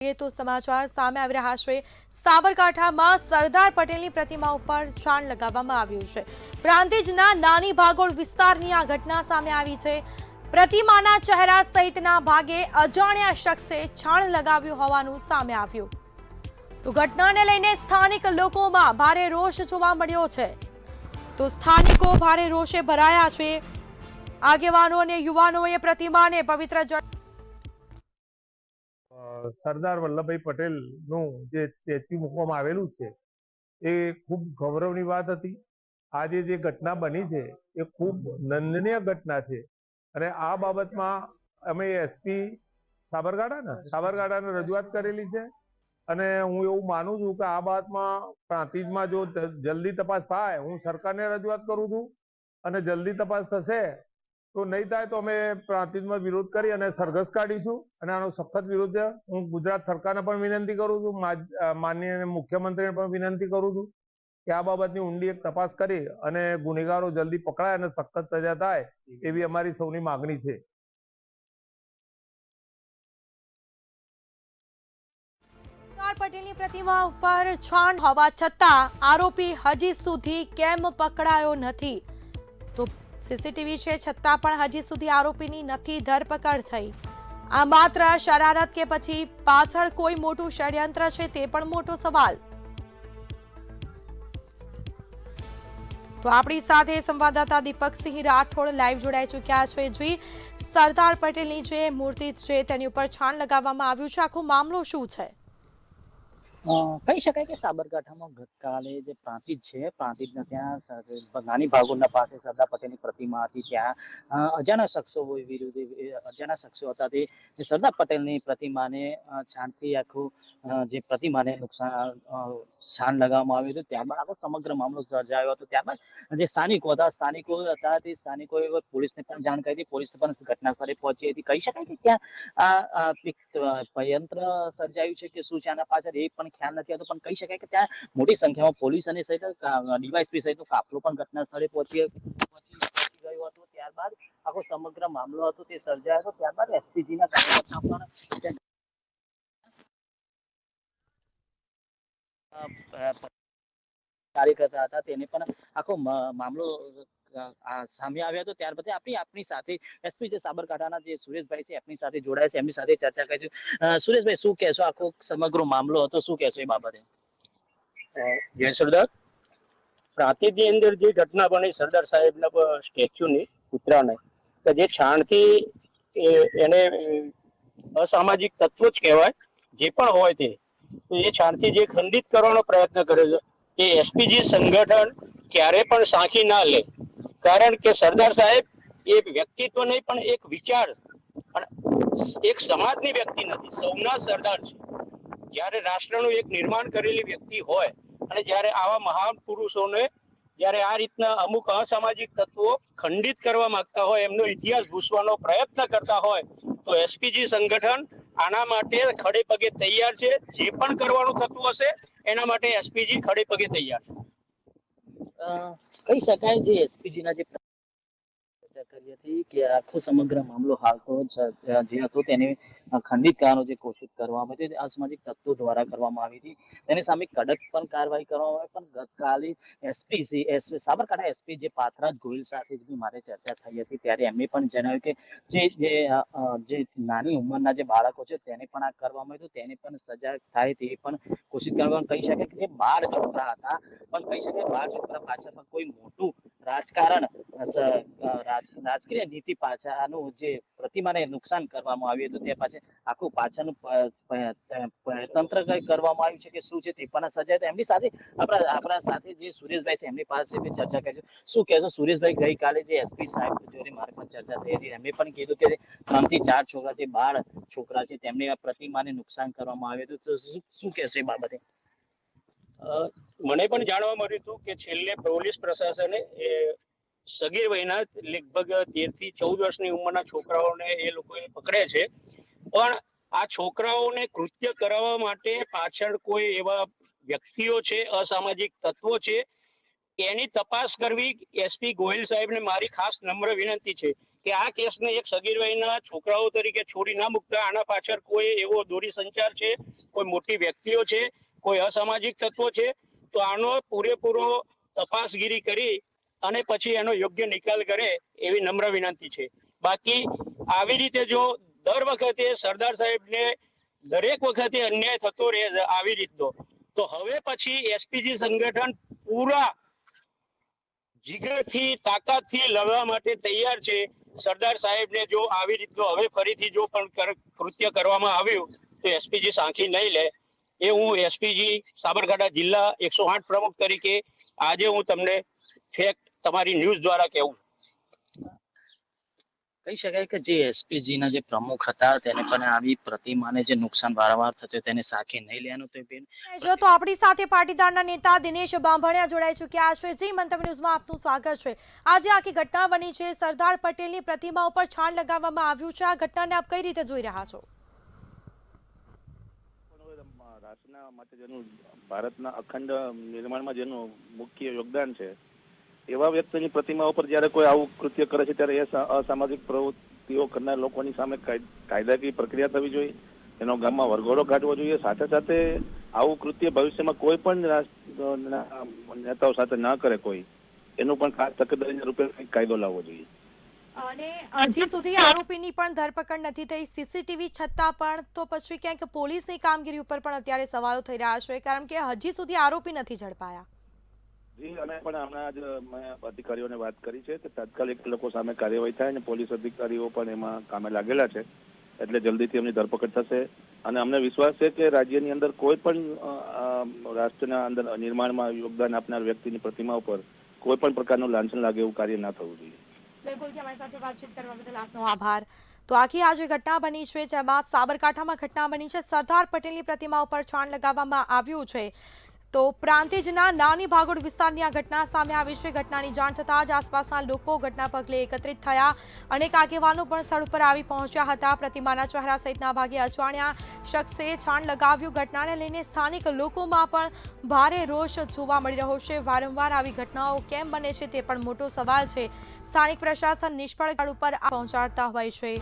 તો સમાચાર સામે આવી રહ્યા છે। સાબરકાંઠામાં સરદાર પટેલની પ્રતિમા ઉપર છાણ લગાવવામાં આવ્યું છે। પ્રાંતિજના નાની ભાગોળ વિસ્તારની આ ઘટના સામે આવી છે। પ્રતિમાના ચહેરા સહિતના ભાગે અજાણ્યા શખ્સે છાણ લગાવ્યું હોવાનું સામે આવ્યું। તો ઘટનાને લઈને સ્થાનિક લોકોમાં ભારે રોષ જોવા મળ્યો છે। તો સ્થાનિકો ભારે રોષે ભરાયા છે। આગેવાનો અને યુવાનોએ પ્રતિમાને પવિત્ર જળ સરદાર વલ્લભભાઈ પટેલનું જે સ્ટેચ્યુ મૂકવામાં આવેલું છે એ ખૂબ ગૌરવની વાત હતી। આજે જે ઘટના બની છે એ ખૂબ નંદનીય ઘટના છે અને આ બાબતમાં અમે એસપી સાબરકાંઠાને રજૂઆત કરેલી છે અને હું એવું માનું છું કે આ બાબતમાં પ્રાંતિજમાં જો જલ્દી તપાસ થાય, હું સરકારને રજૂઆત કરું છું અને જલ્દી તપાસ થશે તો નહીં થાય તો અમે પ્રાંતિજમાં વિરોધ કરી અને સરઘસ કાઢીશું અને આનો સખત વિરોધ હું ગુજરાત સરકારને પણ વિનંતી કરું છું, માનનીય મુખ્યમંત્રીને પણ વિનંતી કરું છું કે આ બાબતની ઊંડી એક તપાસ કરી અને ગુનેગારો જલ્દી પકડાય અને સખત સજા થાય એવી અમારી સૌની માગણી છે। સરદાર પટેલની પ્રતિમા ઉપર છાણ હોવા છતાં આરોપી હજી સુધી કેમ પકડાયો નથી? તો સીસીટીવી છે છતાં પણ હજી સુધી આરોપીની નથી ધરપકડ થઈ। આ માત્ર શરારત કે પછી પાછળ કોઈ મોટું ષડયંત્ર છે તે પણ મોટો સવાલ। તો આપણી સાથે સંવાદદાતા દીપકસિંહ રાઠોડ લાઈવ જોડાઈ ચૂક્યા છે। જી, સરદાર પટેલની જે મૂર્તિ છે તેની ઉપર છાણ લગાવવામાં આવ્યું છે, આખો મામલો શું છે? કહી શકાય કે સાબરકાંઠામાં ગતકાલે જે પ્રાંતિજ છે, પ્રાંતિજના ત્યાં નાની ભાગોળના પાસે સરદાર પટેલની પ્રતિમા હતી। ત્યાં અજાણ્યા શખ્સો હતા તે સરદાર પટેલની પ્રતિમાને છાણથી આખું જે પ્રતિમાને નુકસાન છાણ લગાવવામાં આવ્યું હતું। ત્યારબાદ આખો સમગ્ર મામલો સર્જાયો હતો। ત્યારબાદ જે સ્થાનિકો હતા તે સ્થાનિકોએ પોલીસને પણ જાણ કરી હતી। પોલીસ પણ ઘટના સ્થળે પહોંચી હતી। કહી શકાય કે ત્યાં યંત્ર સર્જાયું છે કે શું છે આના પાછળ એ પણ ખ્યાલ નથી આવતો, પણ કહી શકાય કે ત્યાં મોટી સંખ્યામાં પોલીસ અને સહિત ડીવાયએસપી સહિતનો કાફલો પણ ઘટના સ્થળે પહોંચી ગયો હતો। ત્યારબાદ આખો સમગ્ર મામલો હતો તે સર્જાયો હતો। ત્યારબાદ એસપીજીના કાર્યકર્તા પણ કાર્યકર્તા હતા તેને પણ આખો મામલો સામે આવ્યો હતો। ત્યાર પછી આપણી સાથે એસપી જે સાબરકાંઠાના જે સુરેશભાઈ છે એમની સાથે જોડાય છે, એમની સાથે ચર્ચા કરીશું। સુરેશભાઈ, શું કહેશો? આખો સમગ્ર મામલો હતો, શું કહેશો એ બાબતે? જય સરદાર। પ્રાંતિજની અંદર જે ઘટના બની સરદાર સાહેબના સ્ટેચ્યુની પુતળાને કે જે છાણથી એને અસામાજિક તત્વો જ કહેવાય જે પણ હોય તે, તો એ છાણથી જે ખંડિત કરવાનો પ્રયત્ન કર્યો છે એ એસપીજી સંગઠન ક્યારે પણ સાંખી ના લે। કારણ કે સરદાર સાહેબ એ વ્યક્તિત્વ નહીં પણ એક વિચાર અને એક સમાજની વ્યક્તિ નથી, સૌના સરદાર છે। જ્યારે રાષ્ટ્રનું એક નિર્માણ કરેલી વ્યક્તિ હોય અને જ્યારે આવા મહાન પુરુષોને જ્યારે આ રીતના અમુક અસામાજિક તત્વો ખંડિત કરવા માંગતા હોય, એમનો ઇતિહાસ ભૂસવાનો પ્રયત્ન કરતા હોય, તો એસપીજી સંગઠન આના માટે ખડે પગે તૈયાર છે। જે પણ કરવાનું થતું હશે એના માટે એસપીજી ખડે પગે તૈયાર છે। કહી શકાય જે એસપીજીના જે કરી હતી કે આખો સમગ્ર મામલો હાલ તો જે હતો તેને ખંડિત કરવાનો જે કોશિશ કરવામાં આવી હતી, અસામાજિક તત્વો દ્વારા કરવામાં આવી હતી। તેની સામે કડક પણ કાર્યવાહી કરવામાં આવી। પણ ગતકાલે સાબરકાંઠા એસપી જે પાથરાજ ગોહિલ સાથે મારે ચર્ચા થઈ હતી ત્યારે એમને પણ જણાવ્યું કે જે નાની ઉંમરના જે બાળકો છે તેને પણ આ કરવામાં આવ્યું, તેને પણ સજા થાય તે પણ કોશિશ કરવામાં। કહી શકાય કે જે 12 છોકરા હતા, પણ કહી શકાય 12 છોકરા પાછળ પણ કોઈ મોટું રાજકારણ રાજકીય નીતિ પાછળનું જે પ્રતિમાને નુકસાન કરવામાં આવ્યું હતું તે પાછળ આખું પાછળનું તંત્ર કઈ કરવામાં આવ્યું છે કે શું છે તે પણ સજાય। એમની સાથે આપણા સાથે જે સુરેશભાઈ છે એમની પાસે ચર્ચા કરીશું। શું કહેશો સુરેશભાઈ? ગઈકાલે જે એસપી સાહેબ જોડે મારી પણ ચર્ચા થઈ હતી, એમને પણ કીધું કે 3 થી 4 છોકરા છે, 12 છોકરા છે, તેમને આ પ્રતિમાને નુકસાન કરવામાં આવ્યું હતું, તો શું કહેશો એ બાબતે? મને પણ જાણવા મળ્યું હતું કે છેલ્લે પોલીસ પ્રશાસને સગીર વયના લગભગ 13 થી 14 વર્ષની ઉંમરના છોકરાઓને એ લોકોએ પકડે છે, પણ આ છોકરાઓને કૃત્ય કરાવવા માટે પાછળ કોઈ એવા વ્યક્તિઓ છે, અસામાજિક તત્વો છે, એની તપાસ કરવી એસપી ગોહિલ સાહેબને મારી ખાસ નમ્ર વિનંતી છે કે આ કેસને એક સગીર વયના છોકરાઓ તરીકે છોડી ના મૂકતા આના પાછળ કોઈ એવો દોરી સંચાર છે, કોઈ મોટી વ્યક્તિઓ છે, કોઈ અસામાજિક તત્વો છે, તો આનો પૂરેપૂરો તપાસગીરી કરી અને પછી એનો યોગ્ય નિકાલ કરે એવી નમ્ર વિનંતી છે. બાકી આવી રીતે જો દર વખતે સરદાર સાહેબને દરેક વખતે અન્યાય થતો રહે આવી રીતનો, તો હવે પછી એસપીજી સંગઠન પૂરા જીગરથી તાકાતથી લડવા માટે તૈયાર છે. સરદાર સાહેબને જો આવી રીતનો હવે ફરીથી જો પણ કૃત્ય કરવામાં આવ્યું તો એસપીજી સાંખી નહીં લે. એ હું એસપીજી સાબરકાંઠા જિલ્લા 108 પ્રમુખ તરીકે આજે હું તમને ફેક્ટ તમારી ન્યૂઝ દ્વારા કહેવું. કહી શકાય કે જે એસપીજી ના જે પ્રમુખ હતા તેને પણ આવી પ્રતિમાને જે નુકસાન વારંવાર થતું તેને સાખી નહીં લેવાનું તો બેન જો તો આપણી સાથે પાટીદારના નેતા દિનેશ બાંભણિયા જોડાઈ ચૂક્યા છે. જી, મંતવ્ય ન્યૂઝમાં આપનું સ્વાગત છે. આજે આખી ઘટના બની છે, સરદાર પટેલની પ્રતિમા ઉપર છાણ લગાવવામાં આવ્યું છે. આ ઘટનાને આપ કઈ રીતે જોઈ રહ્યા છો? રાષ્ટ્રના માટે જેનું ભારતના અખંડ નિર્માણમાં જેનું મુખ્ય યોગદાન છે એવા વ્યક્તિની પ્રતિમા ઉપર જ્યારે કોઈ આવું કૃત્ય કરે છે ત્યારે એ અસામાજિક પ્રવૃત્તિઓ કરનાર લોકોની સામે કાયદાકીય પ્રક્રિયા થવી જોઈએ, એનો ગામમાં વરઘોડો કાઢવો જોઈએ. સાથે સાથે આવું કૃત્ય ભવિષ્યમાં કોઈ પણ નેતાઓ સાથે ન કરે કોઈ, એનું પણ ખાસ તકેદારીના રૂપે કાયદો લાવવો જોઈએ. અને હજી સુધી આરોપીની પણ ધરપકડ નથી થઈ, સીસીટીવી છતાં પણ, તો પછી ક્યાંક પોલીસની કામગીરી ઉપર પણ અત્યારે સવાલો થઈ રહ્યા છે, કારણ કે હજી સુધી આરોપી નથી ઝડપાયા. જી, અમે પણ હમણાં જ મેં અધિકારીઓને વાત કરી છે કે તાત્કાલિક લોકો સામે કાર્યવાહી થાય અને પોલીસ અધિકારીઓ પણ એમાં કામે લાગેલા છે, એટલે જલ્દીથી એમની ધરપકડ થશે. અને અમને વિશ્વાસ છે કે રાજ્યની અંદર કોઈ પણ રાષ્ટ્રના અંદર નિર્માણમાં યોગદાન આપનાર વ્યક્તિની પ્રતિમા ઉપર કોઈ પણ પ્રકારનું લાંછન લાગે એવું કાર્ય ના થવું જોઈએ. બિલકુલ, અમારી સાથે વાતચીત કરવા બદલ આપનો આભાર. તો આખી આ જે ઘટના બની છે, જેમાં સાબરકાંઠામાં ઘટના બની છે, સરદાર પટેલની પ્રતિમા ઉપર છાણ લગાવવામાં આવ્યું છે. તો પ્રાંતિજના નાની ભાગોળ વિસ્તારની આ ઘટના સામે આવી છે. ઘટનાની જાણ થતાં જ આસપાસના લોકો ઘટના પગલે એકત્રિત થયા. અનેક આગેવાનો પણ સ્થળ ઉપર આવી પહોંચ્યા હતા. પ્રતિમાના ચહેરા સહિતના ભાગે અજાણ્યા શખ્સે છાણ લગાવ્યું. ઘટનાને લઈને સ્થાનિક લોકોમાં પણ ભારે રોષ જોવા મળી રહ્યો છે. વારંવાર આવી ઘટનાઓ કેમ બને છે તે પણ મોટો સવાલ છે. સ્થાનિક પ્રશાસન નિષ્ફળ સ્થળ ઉપર પહોંચાડતા હોય છે,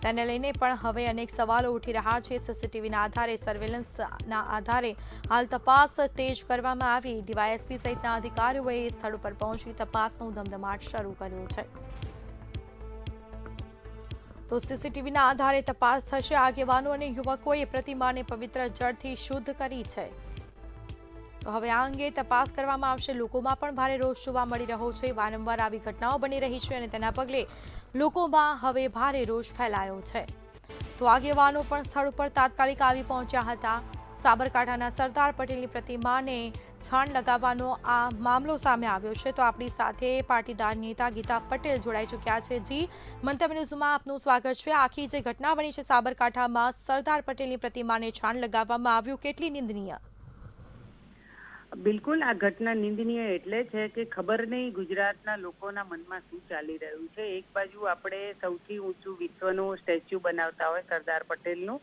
તેને લઈને પણ હવે અનેક સવાલો ઉઠી રહ્યા છે. સીસીટીવીના આધારે, સર્વેલન્સના આધારે હાલ તપાસ તેજ કરવામાં આવી. ડીવાયએસપી સહિતના અધિકારીઓએ સ્થળ ઉપર પહોંચી તપાસનો ધમધમાટ શરૂ કર્યો છે. તો સીસીટીવીના આધારે તપાસ થશે. આગેવાનો અને યુવકોએ પ્રતિમાને પવિત્ર જળથી શુદ્ધ કરી છે. તો હવે આ અંગે તપાસ કરવામાં આવશે. લોકોમાં પણ ભારે રોષ જોવા મળી રહ્યો છે. વારંવાર આવી ઘટનાઓ બની રહી છે અને તેના પગલે લોકોમાં હવે ભારે રોષ ફેલાયો છે. તો આગેવાનો પણ સ્થળ ઉપર તાત્કાલિક આવી પહોંચ્યા હતા. સાબરકાંઠાના સરદાર પટેલની પ્રતિમાને છાણ લગાવવાનો આ મામલો સામે આવ્યો છે. તો આપણી સાથે પાટીદાર નેતા ગીતા પટેલ જોડાઈ ચૂક્યા છે. જી, મંતવ્ય ન્યૂઝમાં આપનું સ્વાગત છે. આખી જે ઘટના બની છે સાબરકાંઠામાં, સરદાર પટેલની પ્રતિમાને છાણ લગાવવામાં આવ્યું, કેટલી નિંદનીય? બિલકુલ, આ ઘટના નિંદનીય એટલે છે કે ખબર નહીં ગુજરાતના લોકોના મનમાં શું ચાલી રહ્યું છે. એક બાજુ આપણે સૌથી ઊંચું વિશ્વનું સ્ટેચ્યુ બનાવતા હોય સરદાર પટેલનું,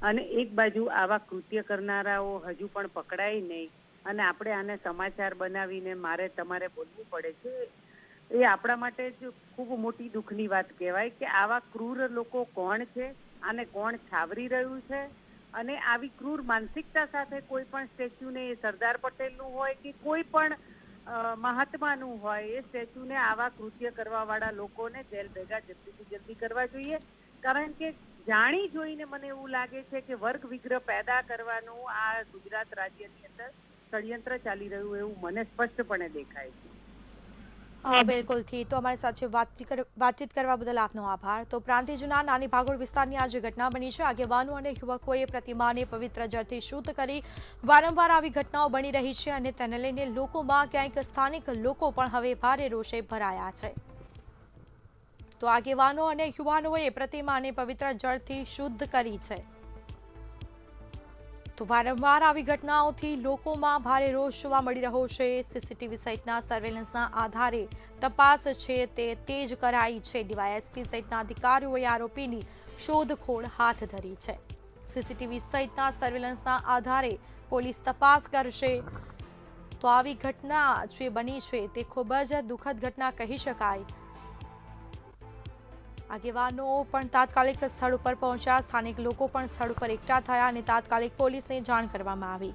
અને એક બાજુ આવા કૃત્ય કરનારાઓ હજુ પણ પકડાય નહીં, અને આપણે આને સમાચાર બનાવીને મારે તમારે બોલવું પડે છે. એ આપણા માટે જ ખૂબ મોટી દુઃખની વાત કહેવાય કે આવા ક્રૂર લોકો કોણ છે, આને કોણ છાવરી રહ્યું છે. અને આવી ક્રૂર માનસિકતા સાથે કોઈ પણ સ્ટેચ્યુને, એ સરદાર પટેલનું હોય કે કોઈ પણ મહાત્માનું હોય, એ સ્ટેચ્યુને આવા કૃત્ય કરવાવાળા લોકોને જેલ ભેગા જલ્દીથી જલ્દી કરવા જોઈએ. કારણ કે જાણી જોઈને મને એવું લાગે છે કે વર્ગ વિગ્રહ પેદા કરવાનું આ ગુજરાત રાજ્યની અંદર ષડયંત્ર ચાલી રહ્યું એવું મને સ્પષ્ટપણે દેખાય છે. બિલકુલ. તો અમારી સાથે વાતચીત કરવા બદલ આપનો આભાર. તો પ્રાંતિજના નાની ભાગોળ વિસ્તારની આ જે ઘટના બની છે, આગેવાનો અને યુવકોએ પ્રતિમાને પવિત્ર જળથી શુદ્ધ કરી. વારંવાર આવી ઘટનાઓ બની રહી છે અને તેને લઈને લોકોમાં ક્યાંક સ્થાનિક લોકો પણ હવે ભારે રોષે ભરાયા છે. તો આગેવાનો અને યુવાનોએ પ્રતિમાને પવિત્ર જળથી શુદ્ધ કરી છે. તો વારંવાર આવી ઘટનાઓથી લોકોમાં ભારે રોષ જોવા મળી રહ્યો છે. સીસીટીવી સહિતના સર્વેલન્સના આધારે તપાસ છે તે તેજ કરાઈ છે. ડીવાયએસપી સહિતના અધિકારીઓએ આરોપીની શોધખોળ હાથ ધરી છે. સીસીટીવી સહિતના સર્વેલન્સના આધારે પોલીસ તપાસ કરશે. તો આવી ઘટના જે બની છે તે ખૂબ જ દુઃખદ ઘટના કહી શકાય. આગેવાનો પણ તાત્કાલિક સ્થળ ઉપર પહોંચ્યા. સ્થાનિક લોકો પણ સ્થળ ઉપર એકઠા થયા અને તાત્કાલિક પોલીસને જાણ કરવામાં આવી.